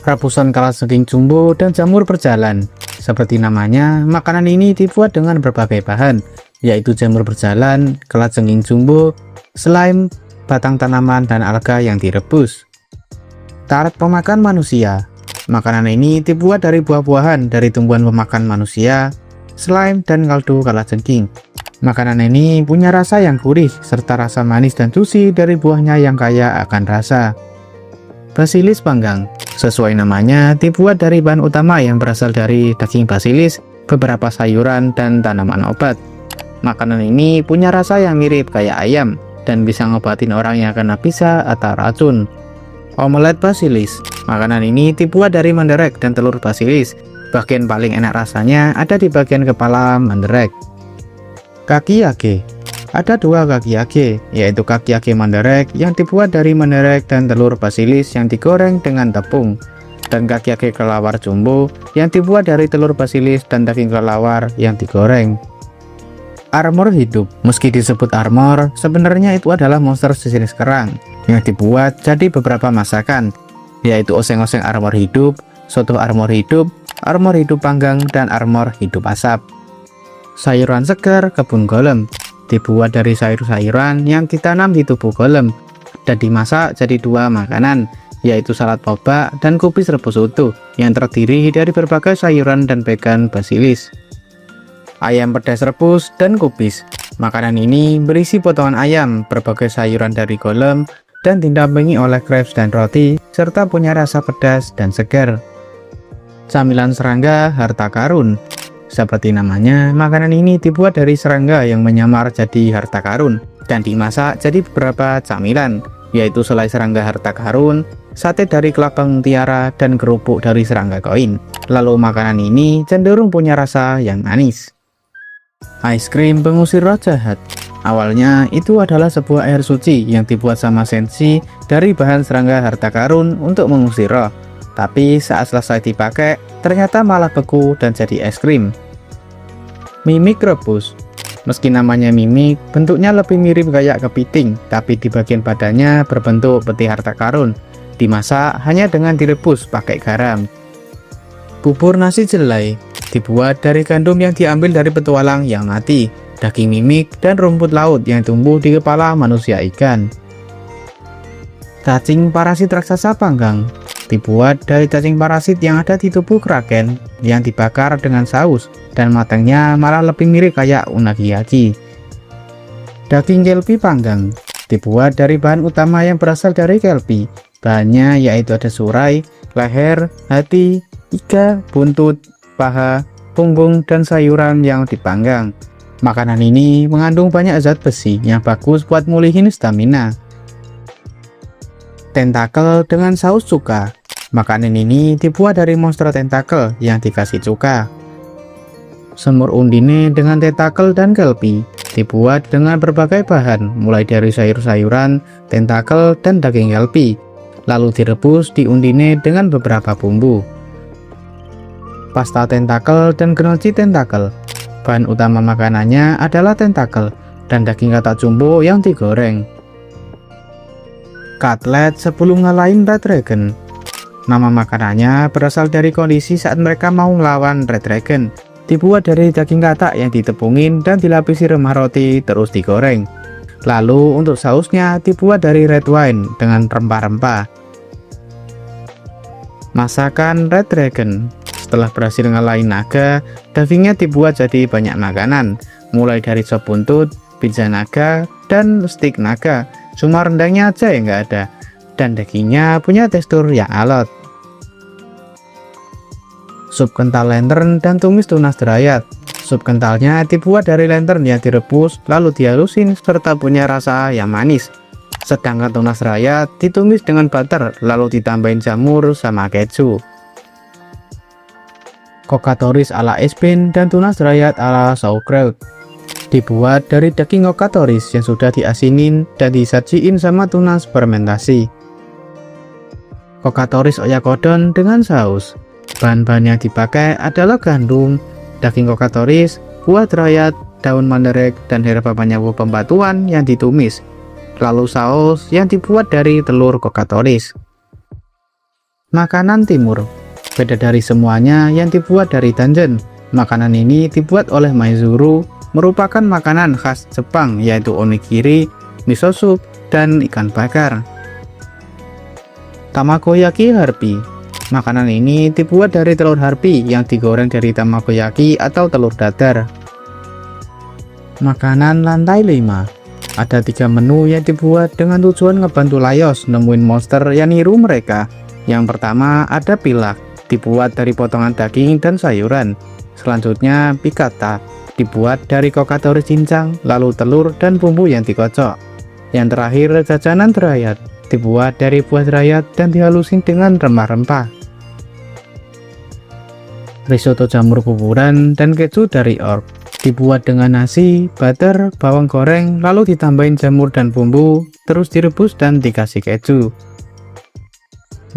Rebusan kalajengking jumbo dan jamur berjalan. Seperti namanya, makanan ini dibuat dengan berbagai bahan, yaitu jamur berjalan, kalajengking jumbo, slime, batang tanaman, dan alga yang direbus. Tarik pemakan manusia. Makanan ini dibuat dari buah-buahan dari tumbuhan pemakan manusia, slime, dan kaldu kalajengking. Makanan ini punya rasa yang gurih, serta rasa manis dan juicy dari buahnya yang kaya akan rasa. Basilis panggang. Sesuai namanya, dibuat dari bahan utama yang berasal dari daging basilis, beberapa sayuran, dan tanaman obat. Makanan ini punya rasa yang mirip kayak ayam, dan bisa ngobatin orang yang kena bisa atau racun. Omelet basilis. Makanan ini dibuat dari menderek dan telur basilis. Bagian paling enak rasanya ada di bagian kepala menderek. Kaki yage. Ada dua kaki yage, yaitu kaki yage menderek yang dibuat dari menderek dan telur basilis yang digoreng dengan tepung, dan kaki yage kelelawar jumbo yang dibuat dari telur basilis dan daging kelelawar yang digoreng. Armor hidup. Meski disebut armor, sebenarnya itu adalah monster sejenis kerang yang dibuat jadi beberapa masakan, yaitu oseng-oseng armor hidup, soto armor hidup panggang, dan armor hidup asap. Sayuran segar kebun golem. Dibuat dari sayur-sayuran yang ditanam di tubuh golem dan dimasak jadi dua makanan, yaitu salad boba dan kubis rebus utuh yang terdiri dari berbagai sayuran dan vegan basilis. Ayam pedas rebus dan kubis. Makanan ini berisi potongan ayam, berbagai sayuran dari golem, dan didampingi oleh crepes dan roti, serta punya rasa pedas dan segar. Camilan serangga harta karun. Seperti namanya, makanan ini dibuat dari serangga yang menyamar jadi harta karun dan dimasak jadi beberapa camilan, yaitu selai serangga harta karun, sate dari kelabang tiara, dan kerupuk dari serangga koin. Lalu makanan ini cenderung punya rasa yang manis. Es krim pengusir roh jahat. Awalnya itu adalah sebuah air suci yang dibuat sama sensi dari bahan serangga harta karun untuk mengusir roh. Tapi saat selesai dipakai, ternyata malah beku dan jadi es krim. Mimik rebus. Meski namanya mimik, bentuknya lebih mirip kayak kepiting, tapi di bagian badannya berbentuk peti harta karun. Dimasak hanya dengan direbus pakai garam. Bubur nasi jelai. Dibuat dari gandum yang diambil dari petualang yang mati, daging mimik, dan rumput laut yang tumbuh di kepala manusia ikan. Cacing parasit raksasa panggang. Dibuat dari cacing parasit yang ada di tubuh kraken yang dibakar dengan saus, dan matangnya malah lebih mirip kayak unagi-yaki. Daging kelpi panggang. Dibuat dari bahan utama yang berasal dari kelpi. Bahannya yaitu ada surai, leher, hati, iga, buntut, paha, punggung, dan sayuran yang dipanggang. Makanan ini mengandung banyak zat besi yang bagus buat mulihin stamina. Tentakel dengan saus cuka. Makanan ini dibuat dari monster tentakel yang dikasih cuka. Semur undine dengan tentakel dan kelpi. Dibuat dengan berbagai bahan, mulai dari sayur-sayuran, tentakel, dan daging kelpi. Lalu direbus di undine dengan beberapa bumbu. Pasta tentakel dan gnocchi tentakel. Bahan utama makanannya adalah tentakel dan daging katak jumbo yang digoreng. Cutlet sebelum ngalahin Red Dragon. Nama makanannya berasal dari kondisi saat mereka mau melawan Red Dragon. Dibuat dari daging katak yang ditepungin dan dilapisi remah roti terus digoreng. Lalu untuk sausnya dibuat dari red wine dengan rempah-rempah. Masakan Red Dragon. Setelah berhasil ngalahin naga, dagingnya dibuat jadi banyak makanan, mulai dari sop buntut, pizza naga, dan steak naga. Cuma rendangnya aja yang nggak ada, dan dagingnya punya tekstur yang alot. Sup kental lantern dan tumis tunas derayat. Sup kentalnya dibuat dari lantern yang direbus lalu dihalusin serta punya rasa yang manis. Sedangkan tunas derayat ditumis dengan butter lalu ditambahin jamur sama keju. Kokatoris ala Espen dan tunas derayat ala sauerkraut. Dibuat dari daging kokatoris yang sudah diasinin dan disajiin sama tunas fermentasi. Kokatoris oyakodon dengan saus. Bahan-bahan yang dipakai adalah gandum, daging kokatoris, buah derayat, daun manderek, dan herba penyawu pembatuan yang ditumis. Lalu saus yang dibuat dari telur kokatoris. Makanan timur. Beda dari semuanya yang dibuat dari Danjen, makanan ini dibuat oleh Maizuru, merupakan makanan khas Jepang yaitu onigiri, miso soup, dan ikan bakar. Tamagoyaki harpi. Makanan ini dibuat dari telur harpi yang digoreng dari tamagoyaki atau telur dadar. Makanan lantai 5. Ada 3 menu yang dibuat dengan tujuan ngebantu Layos nemuin monster yang niru mereka. Yang pertama ada pilak, dibuat dari potongan daging dan sayuran. Selanjutnya pikata, dibuat dari kokatori cincang, lalu telur dan bumbu yang dikocok. Yang terakhir jajanan derayat, dibuat dari buah derayat dan dihalusin dengan rempah-rempah. Risotto jamur kuburan dan keju dari orb, dibuat dengan nasi, butter, bawang goreng, lalu ditambahin jamur dan bumbu, terus direbus dan dikasih keju.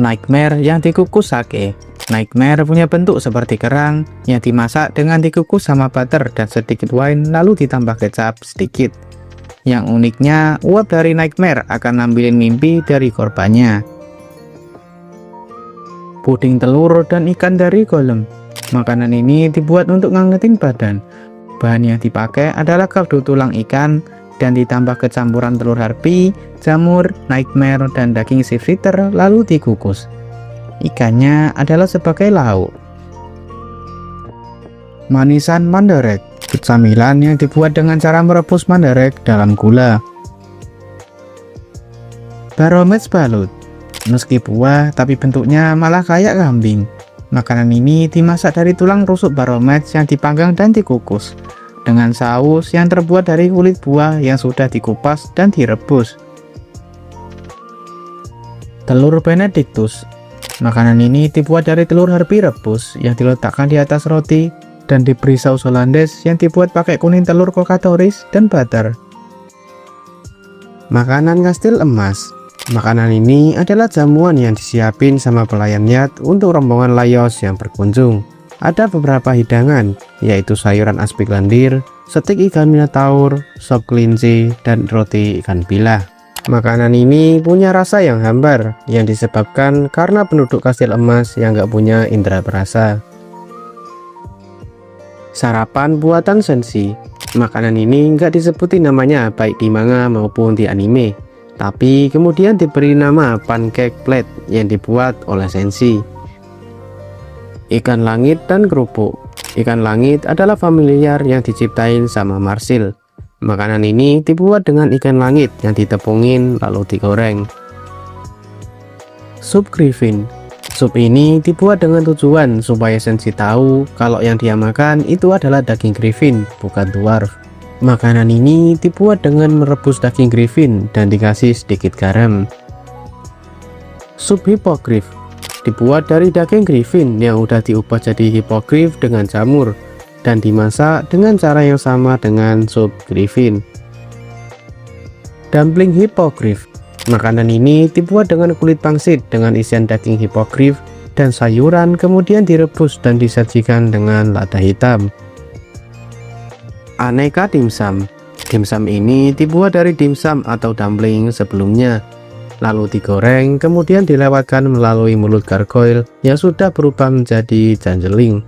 Nightmare yang dikukus sake. Nightmare punya bentuk seperti kerang yang dimasak dengan dikukus sama butter dan sedikit wine, lalu ditambah kecap sedikit. Yang uniknya, uap dari Nightmare akan ngambilin mimpi dari korbannya. Puding telur dan ikan dari golem. Makanan ini dibuat untuk ngangetin badan. Bahan yang dipakai adalah kaldu tulang ikan dan ditambah kecampuran telur harpi, jamur, Nightmare, dan daging seafood lalu dikukus. Ikannya adalah sebagai lauk. Manisan mandarek. Camilan yang dibuat dengan cara merebus mandarek dalam gula. Baromets balut. Meski buah, tapi bentuknya malah kayak kambing. Makanan ini dimasak dari tulang rusuk baromets yang dipanggang dan dikukus, dengan saus yang terbuat dari kulit buah yang sudah dikupas dan direbus. Telur benedictus. Makanan ini dibuat dari telur harpi rebus yang diletakkan di atas roti dan diberi saus Hollandaise yang dibuat pakai kuning telur kokatoris dan butter. Makanan kastil emas. Makanan ini adalah jamuan yang disiapin sama pelayan Yat untuk rombongan Layos yang berkunjung. Ada beberapa hidangan, yaitu sayuran aspik lendir, stik ikan minotaur, sop kelinci, dan roti ikan bilah. Makanan ini punya rasa yang hambar, yang disebabkan karena penduduk kastil emas yang gak punya indera perasa. Sarapan buatan Senshi. Makanan ini nggak disebutin namanya baik di manga maupun di anime, tapi kemudian diberi nama pancake plate yang dibuat oleh Senshi. Ikan langit dan kerupuk. Ikan langit adalah familiar yang diciptain sama Marsil. Makanan ini dibuat dengan ikan langit yang ditepungin lalu digoreng. Sup griffin. Sup ini dibuat dengan tujuan supaya Senshi tahu kalau yang dia makan itu adalah daging griffin, bukan dwarf. Makanan ini dibuat dengan merebus daging griffin dan dikasih sedikit garam. Sup hippogriff. Dibuat dari daging griffin yang udah diubah jadi hippogriff dengan jamur dan dimasak dengan cara yang sama dengan sup griffin. Dumpling hippogriff. Makanan ini dibuat dengan kulit pangsit dengan isian daging hippogriff dan sayuran, kemudian direbus dan disajikan dengan lada hitam. Aneka dimsum. Dimsum ini dibuat dari dimsum atau dumpling sebelumnya, lalu digoreng, kemudian dilewatkan melalui mulut gargoyle yang sudah berubah menjadi janjeling.